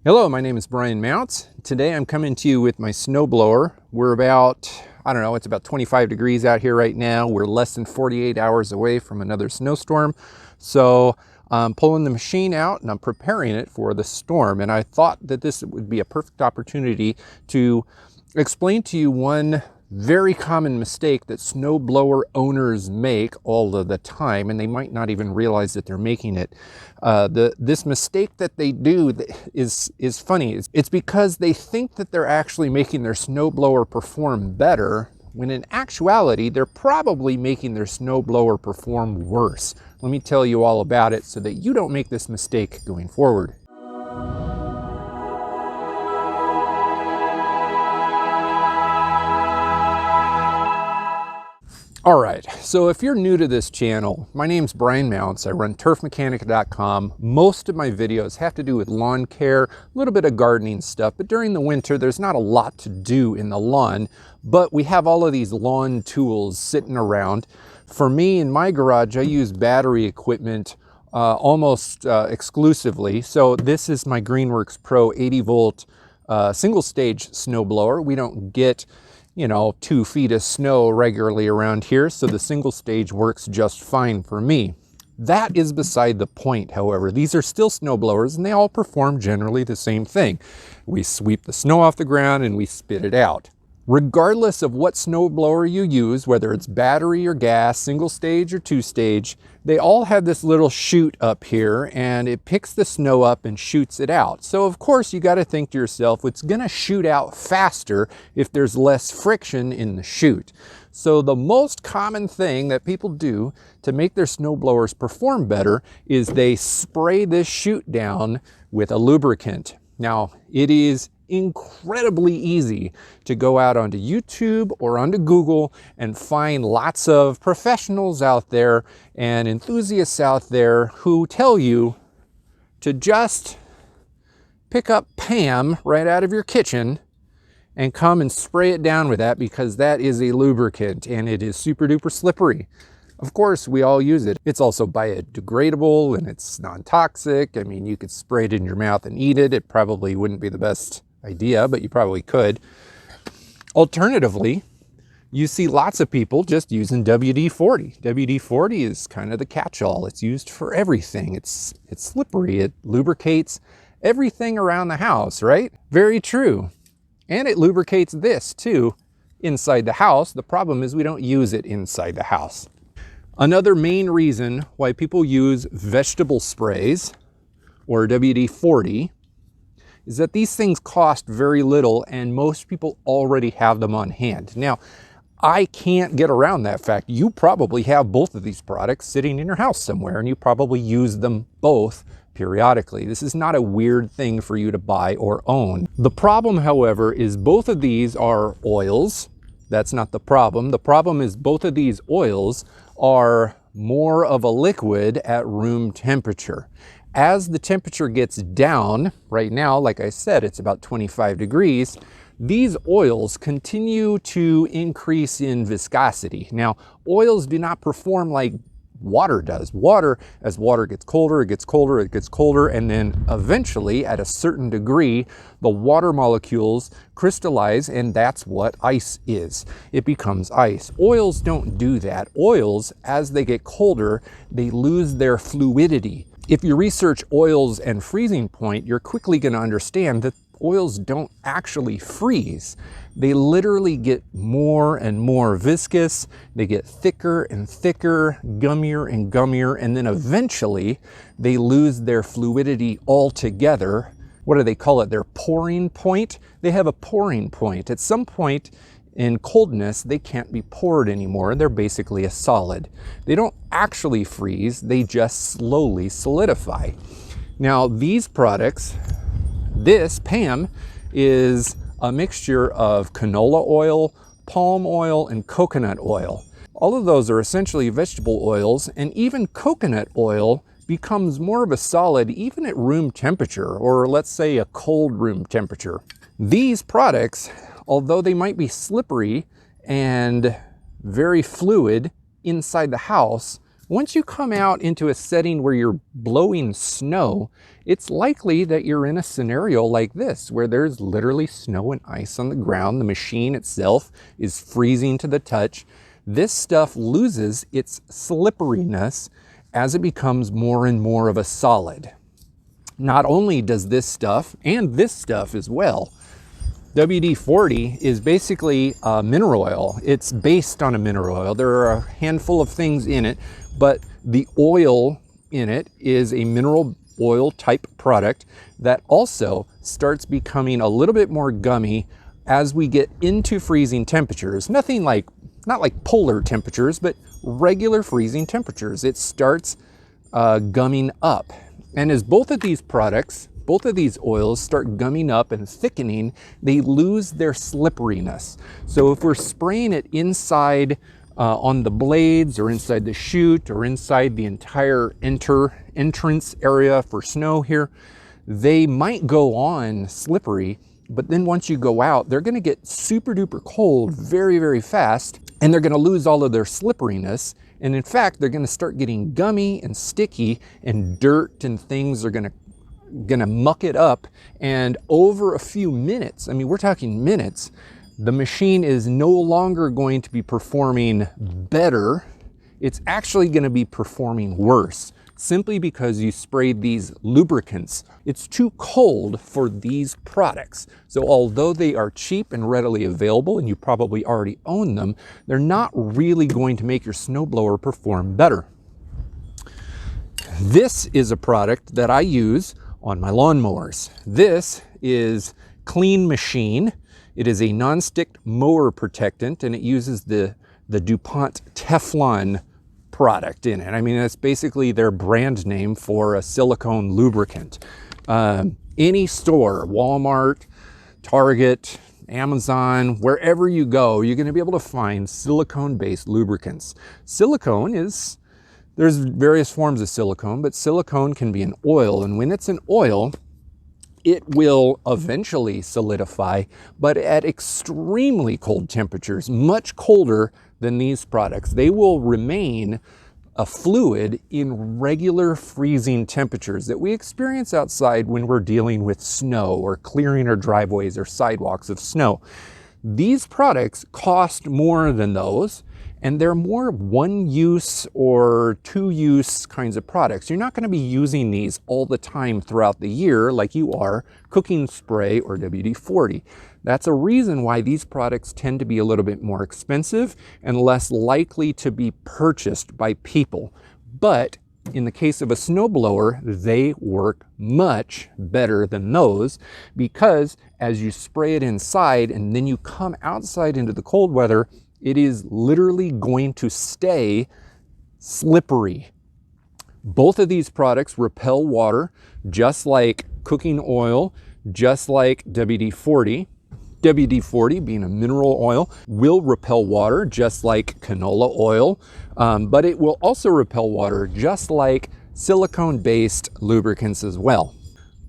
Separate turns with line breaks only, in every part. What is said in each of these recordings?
Hello, my name is Brian Mounts. Today I'm coming to you with my snowblower. We're about, I don't know, it's about 25 degrees out here right now. We're less than 48 hours away from another snowstorm. So I'm pulling the machine out and I'm preparing it for the storm. And I thought that this would be a perfect opportunity to explain to you one very common mistake that snowblower owners make all of the time, and they might not even realize that they're making it. This mistake that they do is funny. It's because they think that they're actually making their snowblower perform better, when in actuality, they're probably making their snowblower perform worse. Let me tell you all about it so that you don't make this mistake going forward. All right, so if you're new to this channel, my name's Brian Mounts. I run turfmechanic.com. Most of my videos have to do with lawn care, a little bit of gardening stuff, but during the winter, there's not a lot to do in the lawn, but we have all of these lawn tools sitting around. For me, in my garage, I use battery equipment almost exclusively. So this is my Greenworks Pro 80 volt single stage snowblower. We don't get 2 feet of snow regularly around here, so the single stage works just fine for me. That is beside the point, however. These are still snowblowers and they all perform generally the same thing. We sweep the snow off the ground and we spit it out. Regardless of what snowblower you use, whether it's battery or gas, single stage or 2-stage, they all have this little chute up here and it picks the snow up and shoots it out. So of course you got to think to yourself, it's going to shoot out faster if there's less friction in the chute. So the most common thing that people do to make their snowblowers perform better is they spray this chute down with a lubricant. Now it is incredibly easy to go out onto YouTube or onto Google and find lots of professionals out there and enthusiasts out there who tell you to just pick up PAM right out of your kitchen and come and spray it down with that, because that is a lubricant and it is super duper slippery. Of course, we all use it. It's also biodegradable and it's non-toxic. I mean, you could spray it in your mouth and eat it. It probably wouldn't be the best idea, but you probably could. Alternatively, you see lots of people just using WD-40. WD-40 is kind of the catch-all. It's used for everything. It's slippery. It lubricates everything around the house, right? Very true. And it lubricates this too inside the house. The problem is we don't use it inside the house. Another main reason why people use vegetable sprays or WD-40 is that these things cost very little and most people already have them on hand. Now, I can't get around that fact. You probably have both of these products sitting in your house somewhere and you probably use them both periodically. This is not a weird thing for you to buy or own. The problem, however, is both of these are oils. That's not the problem. The problem is both of these oils are more of a liquid at room temperature. As the temperature gets down, right now, like I said, it's about 25 degrees, these oils continue to increase in viscosity. Now, oils do not perform like water does. Water, as water gets colder, it gets colder, it gets colder, and then eventually, at a certain degree, the water molecules crystallize, and that's what ice is. It becomes ice. Oils don't do that. Oils, as they get colder, they lose their fluidity. If you research oils and freezing point, you're quickly going to understand that oils don't actually freeze. They literally get more and more viscous. They get thicker and thicker, gummier and gummier, and then eventually they lose their fluidity altogether. What do they call it? Their pouring point? They have a pouring point. At some point in coldness, they can't be poured anymore. They're basically a solid. They don't actually freeze, they just slowly solidify. Now, these products, this PAM is a mixture of canola oil, palm oil, and coconut oil. All of those are essentially vegetable oils, and even coconut oil becomes more of a solid even at room temperature, or let's say a cold room temperature. These products, although they might be slippery and very fluid inside the house, Once you come out into a setting where you're blowing snow, it's likely that you're in a scenario like this, where there's literally snow and ice on the ground. The machine itself is freezing to the touch. This stuff loses its slipperiness as it becomes more and more of a solid. Not only does this stuff, and this stuff as well, WD-40 is basically a mineral oil. It's based on a mineral oil. There are a handful of things in it, but the oil in it is a mineral oil type product that also starts becoming a little bit more gummy as we get into freezing temperatures. Not like polar temperatures, but regular freezing temperatures. It starts gumming up. And as both of these oils start gumming up and thickening, they lose their slipperiness. So if we're spraying it inside on the blades or inside the chute or inside the entire entrance area for snow here, they might go on slippery, but then once you go out, they're gonna get super duper cold very, very fast, and they're gonna lose all of their slipperiness. And in fact, they're gonna start getting gummy and sticky, and dirt and things are gonna muck it up. And over a few minutes, I mean, we're talking minutes, the machine is no longer going to be performing better. It's actually gonna be performing worse, simply because you sprayed these lubricants. It's too cold for these products. So although they are cheap and readily available, and you probably already own them, they're not really going to make your snowblower perform better. This is a product that I use on my lawnmowers. This is Clean Machine. It is a non-stick mower protectant, and it uses the DuPont Teflon product in it. I mean, that's basically their brand name for a silicone lubricant. Any store, Walmart, Target, Amazon, wherever you go, you're going to be able to find silicone-based lubricants. There's various forms of silicone, but silicone can be an oil, and when it's an oil, it will eventually solidify, but at extremely cold temperatures, much colder than these products. They will remain a fluid in regular freezing temperatures that we experience outside when we're dealing with snow or clearing our driveways or sidewalks of snow. These products cost more than those, and they're more one-use or two-use kinds of products. You're not going to be using these all the time throughout the year like you are cooking spray or WD-40. That's a reason why these products tend to be a little bit more expensive and less likely to be purchased by people. But in the case of a snowblower, they work much better than those, because as you spray it inside and then you come outside into the cold weather, it is literally going to stay slippery. Both of these products repel water, just like cooking oil, just like WD-40. WD-40, being a mineral oil, will repel water just like canola oil, but it will also repel water just like silicone-based lubricants as well.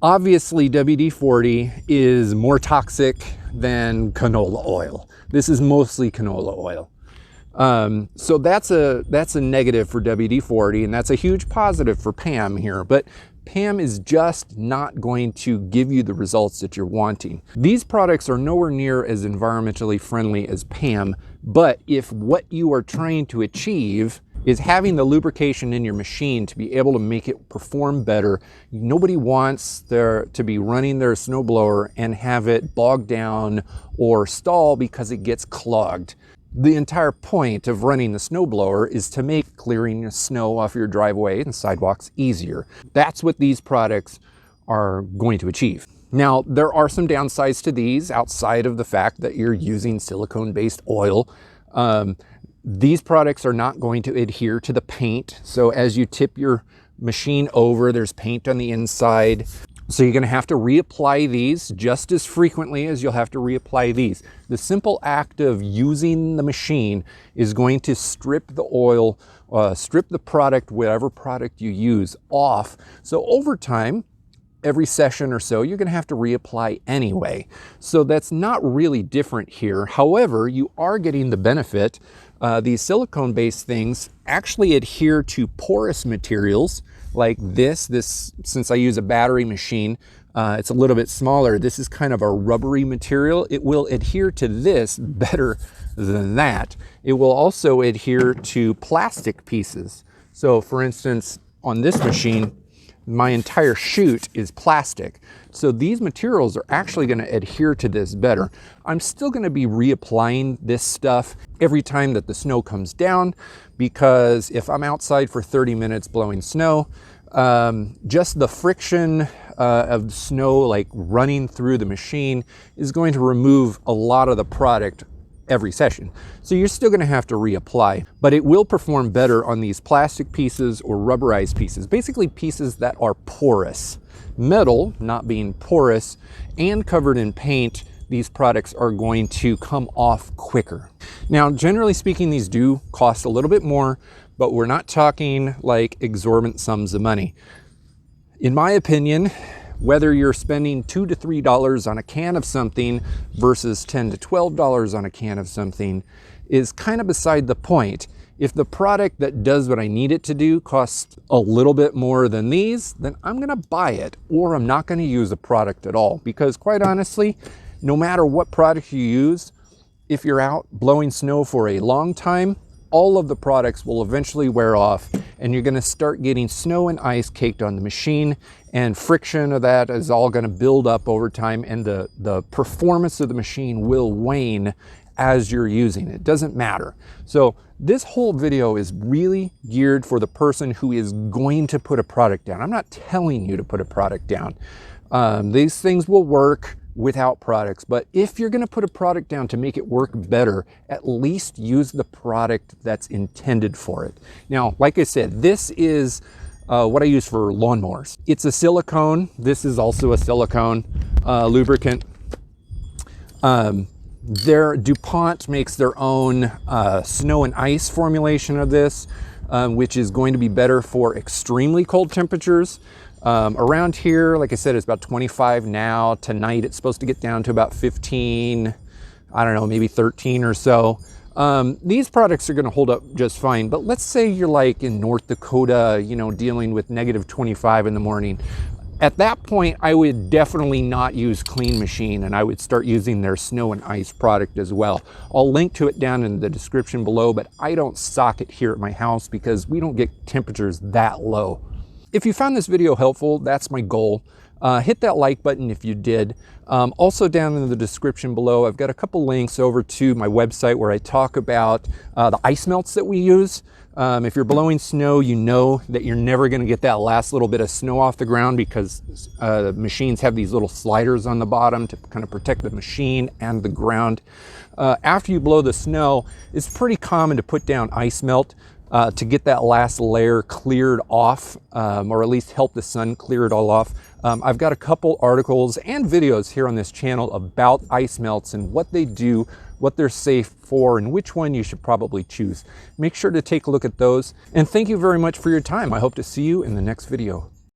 Obviously, WD-40 is more toxic than canola oil. This is mostly canola oil. So that's a negative for WD-40, and that's a huge positive for PAM here. But PAM is just not going to give you the results that you're wanting. These products are nowhere near as environmentally friendly as PAM, but if what you are trying to achieve is having the lubrication in your machine to be able to make it perform better, nobody wants to be running their snowblower and have it bogged down or stall because it gets clogged. The entire point of running the snowblower is to make clearing snow off your driveway and sidewalks easier. That's what these products are going to achieve. Now, there are some downsides to these outside of the fact that you're using silicone-based oil. These products are not going to adhere to the paint. So as you tip your machine over, there's paint on the inside. So you're going to have to reapply these just as frequently as you'll have to reapply these. The simple act of using the machine is going to strip the oil, strip the product, whatever product you use, off. So over time, every session or so, you're going to have to reapply anyway. So that's not really different here. However, you are getting the benefit. These silicone-based things actually adhere to porous materials like this. Since I use a battery machine, it's a little bit smaller. This is kind of a rubbery material. It will adhere to this better than that. It will also adhere to plastic pieces. So for instance, on this machine, my entire chute is plastic. So these materials are actually going to adhere to this better. I'm still going to be reapplying this stuff every time that the snow comes down, because if I'm outside for 30 minutes blowing snow, just the friction of snow like running through the machine is going to remove a lot of the product every session. So you're still going to have to reapply, but it will perform better on these plastic pieces or rubberized pieces, basically pieces that are porous. Metal, not being porous and covered in paint, these products are going to come off quicker. Now, generally speaking, these do cost a little bit more, but we're not talking like exorbitant sums of money. In my opinion, whether you're spending $2 to $3 on a can of something versus $10 to $12 on a can of something is kind of beside the point. If the product that does what I need it to do costs a little bit more than these, then I'm going to buy it, or I'm not going to use the product at all. Because quite honestly, no matter what product you use, if you're out blowing snow for a long time, all of the products will eventually wear off, and you're going to start getting snow and ice caked on the machine, and friction of that is all going to build up over time, and the performance of the machine will wane as you're using it. It doesn't matter. So this whole video is really geared for the person who is going to put a product down. I'm not telling you to put a product down. These things will work without products, but if you're going to put a product down to make it work better, at least use the product that's intended for it. Now, like I said, this is what I use for lawnmowers. It's a silicone. This is also a silicone lubricant. DuPont makes their own snow and ice formulation of this, which is going to be better for extremely cold temperatures. Around here, like I said, it's about 25 now. Tonight, it's supposed to get down to about 15, I don't know, maybe 13 or so. These products are going to hold up just fine. But let's say you're like in North Dakota, you know, dealing with negative 25 in the morning. At that point, I would definitely not use Clean Machine, and I would start using their snow and ice product as well. I'll link to it down in the description below, but I don't stock it here at my house because we don't get temperatures that low. If you found this video helpful, that's my goal. Hit that like button if you did. Also down in the description below, I've got a couple links over to my website where I talk about the ice melts that we use. If you're blowing snow, you know that you're never going to get that last little bit of snow off the ground because machines have these little sliders on the bottom to kind of protect the machine and the ground. After you blow the snow, it's pretty common to put down ice melt to get that last layer cleared off, or at least help the sun clear it all off. I've got a couple articles and videos here on this channel about ice melts and what they do, what they're safe for, and which one you should probably choose. Make sure to take a look at those. And thank you very much for your time. I hope to see you in the next video.